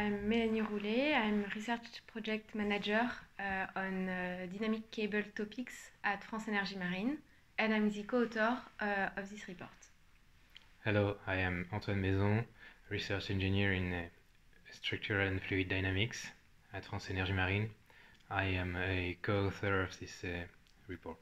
I'm Mélanie Roulet. I'm Research Project Manager on dynamic cable topics at France Energy Marine, and I'm the co-author of this report. Hello, I am Antoine Maison, Research Engineer in Structural and Fluid Dynamics at France Energy Marine. I am a co-author of this report.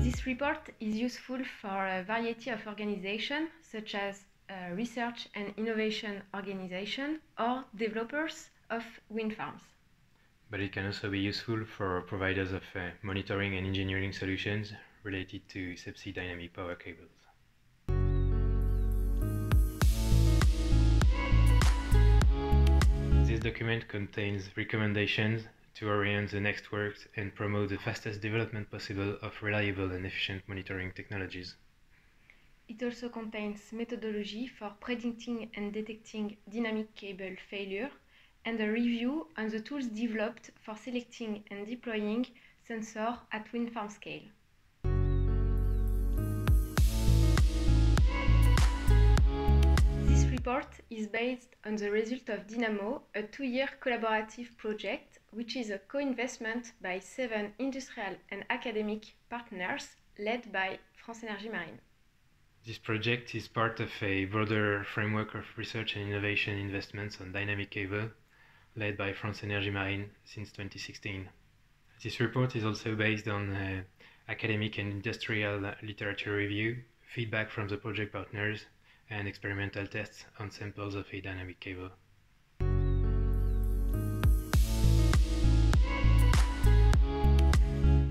This report is useful for a variety of organizations, such as research and innovation organizations or developers of wind farms. But it can also be useful for providers of monitoring and engineering solutions related to subsea dynamic power cables. This document contains recommendations to orient the next works and promote the fastest development possible of reliable and efficient monitoring technologies. It also contains methodology for predicting and detecting dynamic cable failure and a review on the tools developed for selecting and deploying sensors at wind farm scale. This report is based on the result of Dynamo, a 2-year collaborative project, which is a co-investment by 7 industrial and academic partners led by France Energy Marine. This project is part of a broader framework of research and innovation investments on dynamic cable led by France Energy Marine since 2016. This report is also based on academic and industrial literature review, feedback from the project partners, and experimental tests on samples of a dynamic cable.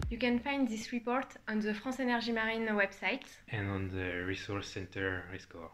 You can find this report on the France Energy Marine website and on the Resource Center RESCORE.